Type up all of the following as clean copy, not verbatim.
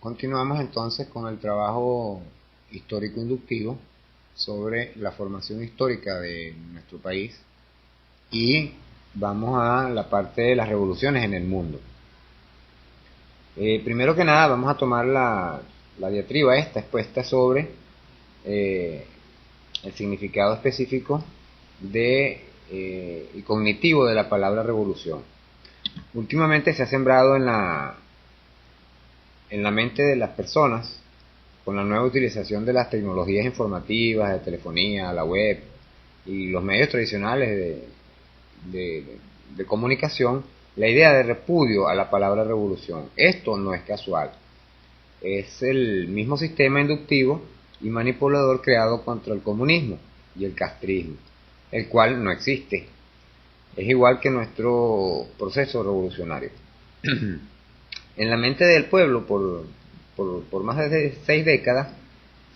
Continuamos entonces con el trabajo histórico-inductivo sobre la formación histórica de nuestro país y vamos a la parte de las revoluciones en el mundo. Primero que nada vamos a tomar la diatriba esta expuesta sobre el significado específico y cognitivo de la palabra revolución. Últimamente se ha sembrado en la mente de las personas, con la nueva utilización de las tecnologías informativas, de telefonía, la web y los medios tradicionales de comunicación, la idea de repudio a la palabra revolución. Esto no es casual, es el mismo sistema inductivo y manipulador creado contra el comunismo y el castrismo, el cual no existe. Es igual que nuestro proceso revolucionario. En la mente del pueblo, por más de 6 décadas,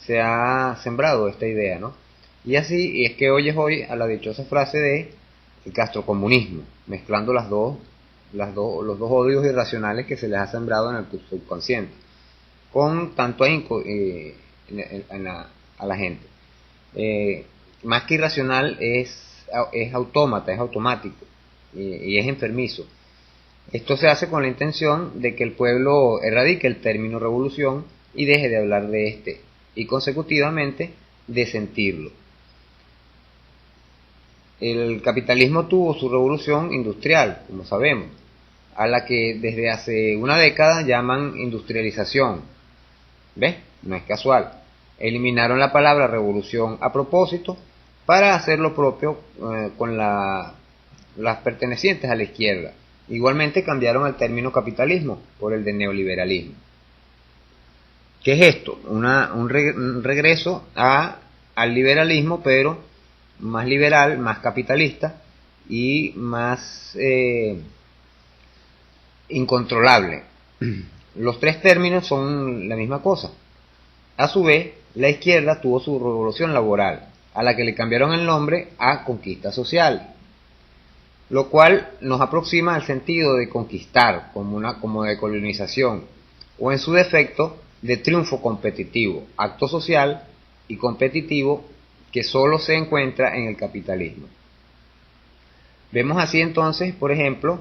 se ha sembrado esta idea, ¿no? Y así es que oyes hoy a la dichosa frase de el castrocomunismo, mezclando los dos odios irracionales que se les ha sembrado en el subconsciente, con tanto ahínco a la gente. Más que irracional es autómata, es automático y es enfermizo. Esto se hace con la intención de que el pueblo erradique el término revolución y deje de hablar de este, y consecutivamente de sentirlo. El capitalismo tuvo su revolución industrial, como sabemos, a la que desde hace una década llaman industrialización. ¿Ves? No es casual. Eliminaron la palabra revolución a propósito para hacer lo propio con las pertenecientes a la izquierda. Igualmente cambiaron el término capitalismo por el de neoliberalismo. ¿Qué es esto? Un regreso al liberalismo, pero más liberal, más capitalista y más incontrolable. Los tres términos son la misma cosa. A su vez, la izquierda tuvo su revolución laboral, a la que le cambiaron el nombre a conquista social, lo cual nos aproxima al sentido de conquistar como de colonización, o en su defecto de triunfo competitivo, acto social y competitivo que solo se encuentra en el capitalismo. Vemos así entonces, por ejemplo,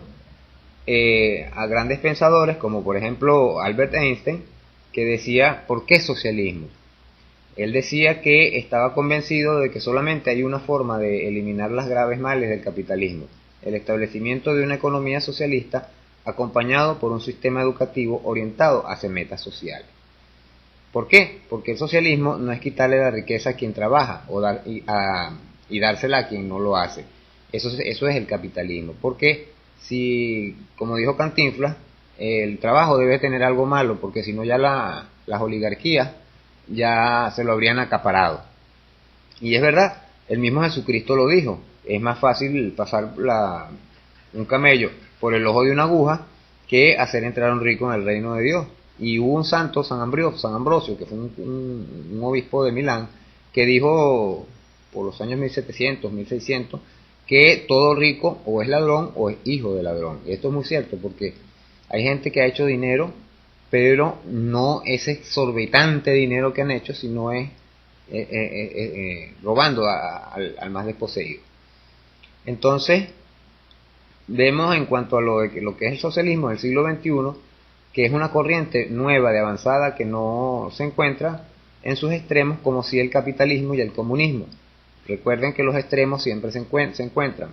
a grandes pensadores como por ejemplo Albert Einstein, que decía, ¿por qué socialismo? Él decía que estaba convencido de que solamente hay una forma de eliminar las graves males del capitalismo: el establecimiento de una economía socialista acompañado por un sistema educativo orientado hacia metas sociales. ¿Por qué? Porque el socialismo no es quitarle la riqueza a quien trabaja y dársela a quien no lo hace. Eso es el capitalismo. Porque si, como dijo Cantinflas, el trabajo debe tener algo malo, porque si no ya las oligarquías ya se lo habrían acaparado. Y es verdad, el mismo Jesucristo lo dijo: es más fácil pasar un camello por el ojo de una aguja que hacer entrar a un rico en el reino de Dios. Y hubo un santo, San Ambrosio, que fue un obispo de Milán, que dijo por los años 1700, 1600, que todo rico o es ladrón o es hijo de ladrón. Y esto es muy cierto, porque hay gente que ha hecho dinero, pero no ese exorbitante dinero que han hecho, sino es robando al más desposeído. Entonces, vemos en cuanto a lo que es el socialismo del siglo XXI, que es una corriente nueva de avanzada que no se encuentra en sus extremos como si el capitalismo y el comunismo. Recuerden que los extremos siempre se encuentran,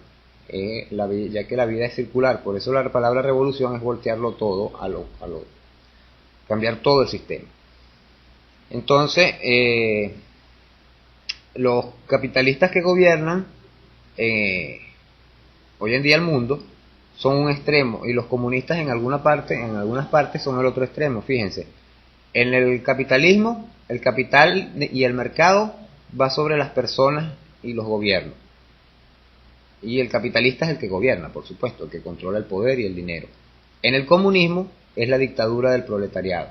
ya que la vida es circular. Por eso la palabra revolución es voltearlo todo cambiar todo el sistema. Entonces, los capitalistas que gobiernan hoy en día el mundo son un extremo, y los comunistas en algunas partes son el otro extremo. Fíjense, en el capitalismo, el capital y el mercado va sobre las personas y los gobiernos, y el capitalista es el que gobierna, por supuesto, el que controla el poder y el dinero. En el comunismo es la dictadura del proletariado.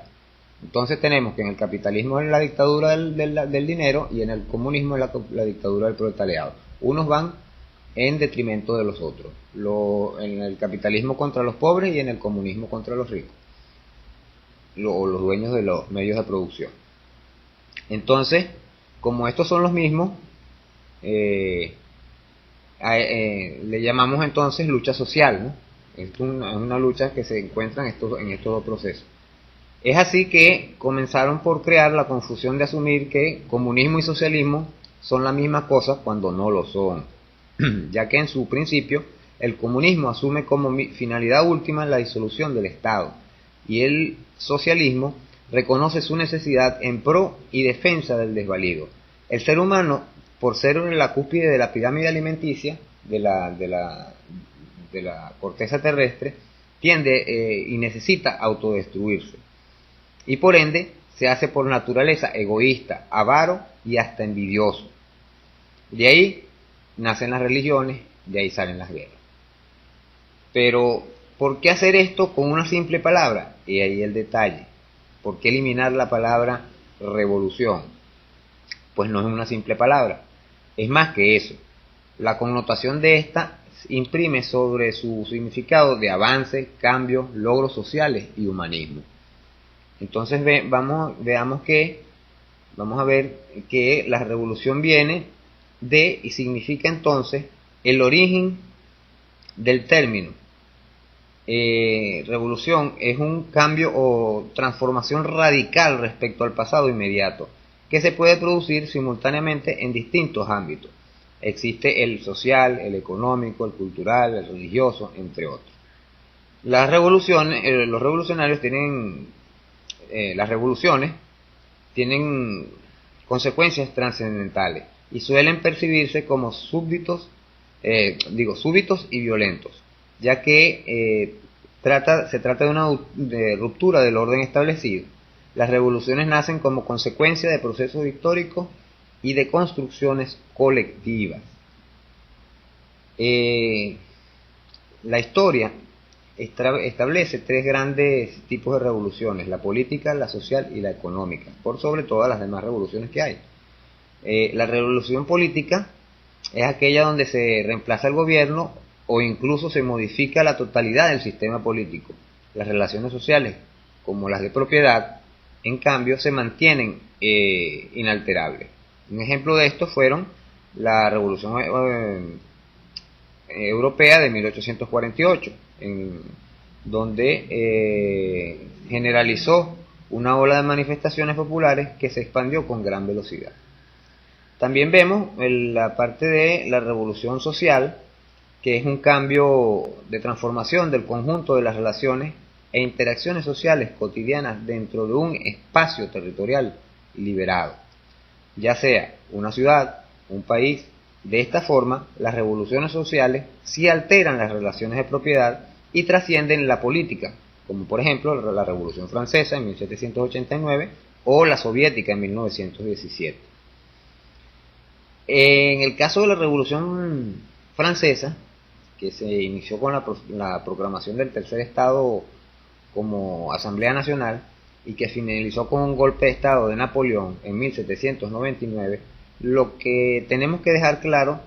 Entonces tenemos que en el capitalismo es la dictadura del dinero, y en el comunismo es la dictadura del proletariado. Unos van en detrimento de los otros. En el capitalismo contra los pobres y en el comunismo contra los ricos, o los dueños de los medios de producción. Entonces, como estos son los mismos, le llamamos entonces lucha social, ¿no? Es una lucha que se encuentra en estos dos procesos. Es así que comenzaron por crear la confusión de asumir que comunismo y socialismo son la misma cosa cuando no lo son, ya que en su principio el comunismo asume como finalidad última la disolución del Estado y el socialismo reconoce su necesidad en pro y defensa del desvalido. El ser humano, por ser en la cúspide de la pirámide alimenticia de la corteza terrestre, tiende y necesita autodestruirse. Y por ende se hace por naturaleza egoísta, avaro y hasta envidioso. De ahí nacen las religiones, de ahí salen las guerras. Pero, ¿por qué hacer esto con una simple palabra? Y ahí el detalle. ¿Por qué eliminar la palabra revolución? Pues no es una simple palabra, es más que eso. La connotación de esta imprime sobre su significado de avance, cambio, logros sociales y humanismo. Entonces vamos a ver que la revolución viene de y significa entonces el origen del término. Revolución es un cambio o transformación radical respecto al pasado inmediato, que se puede producir simultáneamente en distintos ámbitos. Existe el social, el económico, el cultural, el religioso, entre otros. Las revoluciones tienen consecuencias trascendentales y suelen percibirse como súbitos y violentos, ya que se trata de una ruptura del orden establecido. Las revoluciones nacen como consecuencia de procesos históricos y de construcciones colectivas. La historia establece tres grandes tipos de revoluciones: la política, la social y la económica, por sobre todas las demás revoluciones que hay. La revolución política es aquella donde se reemplaza el gobierno o incluso se modifica la totalidad del sistema político. Las relaciones sociales, como las de propiedad, en cambio, se mantienen inalterables. Un ejemplo de esto fueron la Revolución Europea de 1848, donde generalizó una ola de manifestaciones populares que se expandió con gran velocidad. También vemos la parte de la revolución social, que es un cambio de transformación del conjunto de las relaciones e interacciones sociales cotidianas dentro de un espacio territorial liberado, ya sea una ciudad, un país. De esta forma, las revoluciones sociales sí alteran las relaciones de propiedad y trascienden la política, como por ejemplo la Revolución Francesa en 1789 o la soviética en 1917. En el caso de la Revolución Francesa, que se inició con la proclamación del tercer Estado como Asamblea Nacional y que finalizó con un golpe de Estado de Napoleón en 1799, lo que tenemos que dejar claro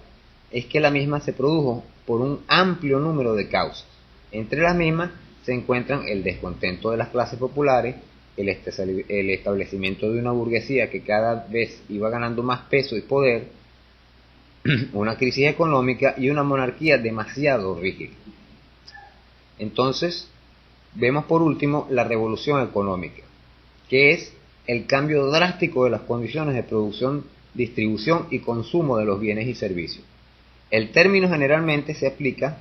es que la misma se produjo por un amplio número de causas. Entre las mismas se encuentran el descontento de las clases populares, el establecimiento de una burguesía que cada vez iba ganando más peso y poder, una crisis económica y una monarquía demasiado rígida. Entonces, vemos por último la revolución económica, que es el cambio drástico de las condiciones de producción, distribución y consumo de los bienes y servicios. El término generalmente se aplica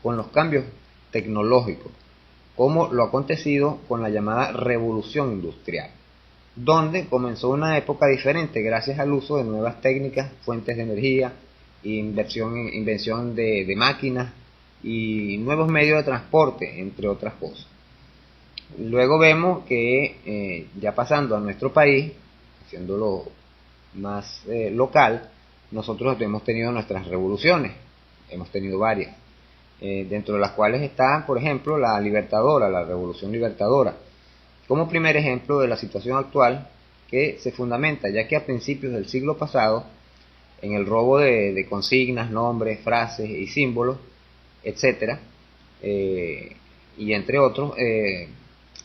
con los cambios tecnológicos, como lo acontecido con la llamada revolución industrial, donde comenzó una época diferente gracias al uso de nuevas técnicas, fuentes de energía, invención de máquinas y nuevos medios de transporte, entre otras cosas. Luego vemos que ya pasando a nuestro país, haciéndolo más local, nosotros hemos tenido nuestras revoluciones, hemos tenido varias, dentro de las cuales está, por ejemplo, la Revolución Libertadora, como primer ejemplo de la situación actual que se fundamenta, ya que a principios del siglo pasado en el robo de consignas, nombres, frases y símbolos, etcétera, y entre otros,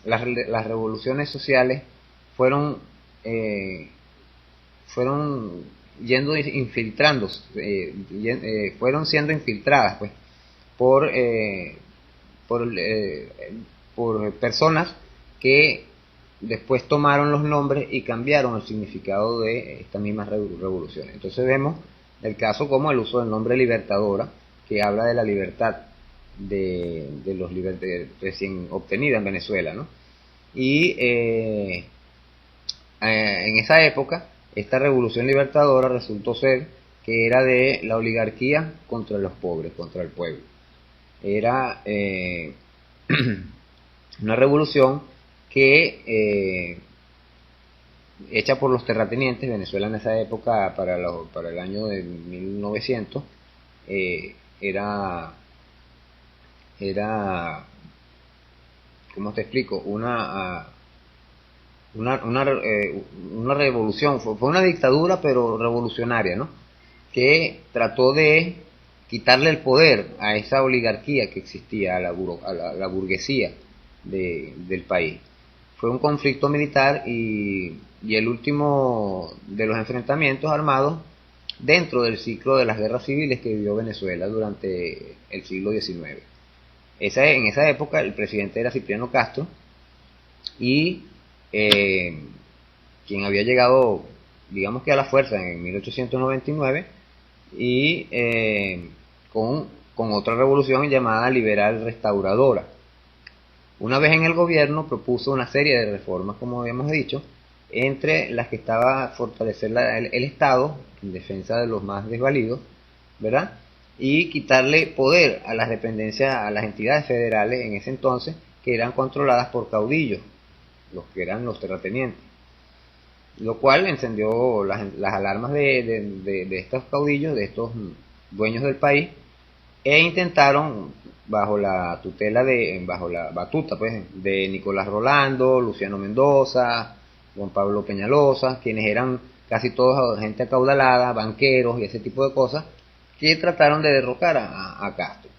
las revoluciones sociales fueron fueron yendo infiltrándose, fueron siendo infiltradas pues por por, eh, por personas que después tomaron los nombres y cambiaron el significado de estas mismas revoluciones. Entonces vemos el caso como el uso del nombre Libertadora, que habla de la libertad de los recién obtenida en Venezuela, ¿no? Y en esa época, esta revolución libertadora resultó ser que era de la oligarquía contra los pobres, contra el pueblo. Era una revolución que hecha por los terratenientes. Venezuela en esa época, para el año de 1900, era, ¿cómo te explico? Una revolución, fue una dictadura pero revolucionaria, ¿no? Que trató de quitarle el poder a esa oligarquía que existía, a la burguesía del país. Fue un conflicto militar y el último de los enfrentamientos armados dentro del ciclo de las guerras civiles que vivió Venezuela durante el siglo XIX. En esa época el presidente era Cipriano Castro y quien había llegado, digamos que a la fuerza en 1899 y con otra revolución llamada liberal restauradora. Una vez en el gobierno propuso una serie de reformas, como habíamos dicho, entre las que estaba fortalecer el Estado en defensa de los más desvalidos, ¿verdad? Y quitarle poder a las dependencias, a las entidades federales en ese entonces, que eran controladas por caudillos, los que eran los terratenientes, lo cual encendió las alarmas de estos caudillos, de estos dueños del país, e intentaron, bajo la batuta pues de Nicolás Rolando, Luciano Mendoza, Juan Pablo Peñalosa, quienes eran casi todos gente acaudalada, banqueros y ese tipo de cosas, que trataron de derrocar a Castro.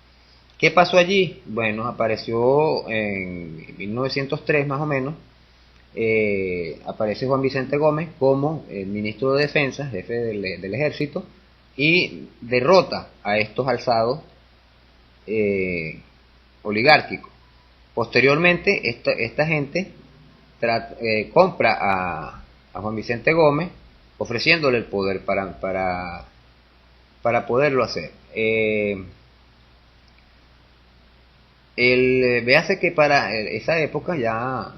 ¿Qué pasó allí? Bueno, apareció en 1903 más o menos, aparece Juan Vicente Gómez como el ministro de Defensa, jefe del ejército, y derrota a estos alzados oligárquicos. Posteriormente, esta gente compra a Juan Vicente Gómez, ofreciéndole el poder para poderlo hacer. Véase que para esa época ya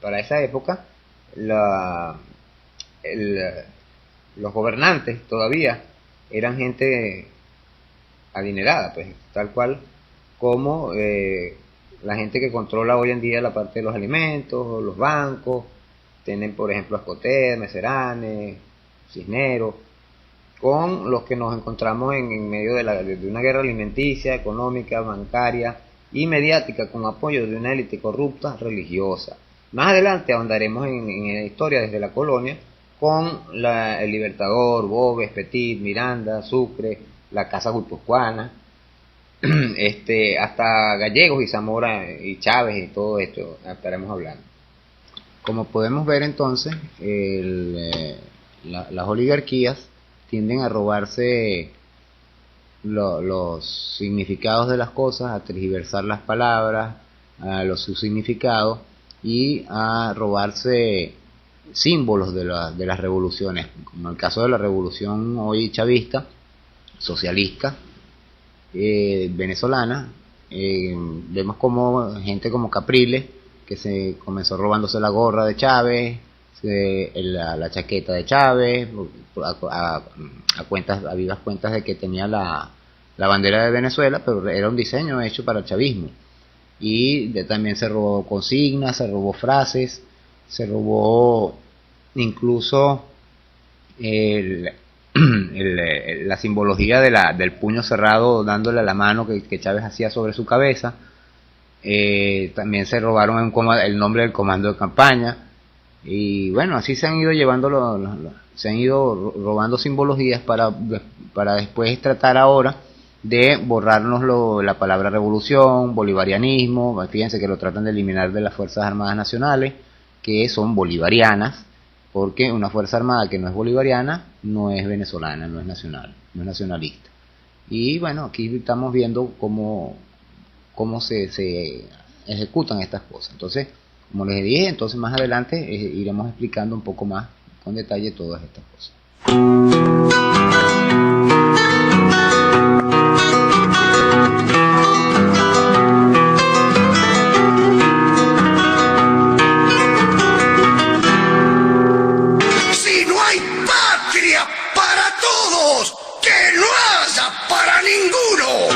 para esa época los gobernantes todavía eran gente adinerada, pues tal cual como la gente que controla hoy en día la parte de los alimentos, los bancos. Tienen por ejemplo Ascoter, Meseranes, Cisneros, con los que nos encontramos en medio de una guerra alimenticia, económica, bancaria y mediática, con apoyo de una élite corrupta religiosa. Más adelante ahondaremos en la historia desde la colonia, con el Libertador, Boves, Petit, Miranda, Sucre, la Casa Guipuzcoana, hasta Gallegos y Zamora y Chávez y todo esto estaremos hablando. Como podemos ver entonces, las oligarquías tienden a robarse los significados de las cosas, a tergiversar las palabras, a sus significados y a robarse símbolos de las revoluciones, como el caso de la revolución hoy chavista, socialista, venezolana. Vemos como gente como Capriles, que se comenzó robándose la gorra de Chávez, la chaqueta de Chávez, a vivas cuentas de que tenía la bandera de Venezuela, pero era un diseño hecho para el chavismo. Y también se robó consignas, se robó frases, se robó incluso la simbología del puño cerrado dándole a la mano que Chávez hacía sobre su cabeza. También se robaron el nombre del comando de campaña. Y bueno, así se han ido llevando se han ido robando simbologías para después tratar ahora de borrarnos la palabra revolución, bolivarianismo. Fíjense que lo tratan de eliminar de las Fuerzas Armadas Nacionales, que son bolivarianas, porque una Fuerza Armada que no es bolivariana no es venezolana, no es nacional, no es nacionalista. Y bueno, aquí estamos viendo cómo se ejecutan estas cosas. Entonces, como les dije, entonces más adelante iremos explicando un poco más con detalle todas estas cosas. Si no hay patria para todos, que no haya para ninguno.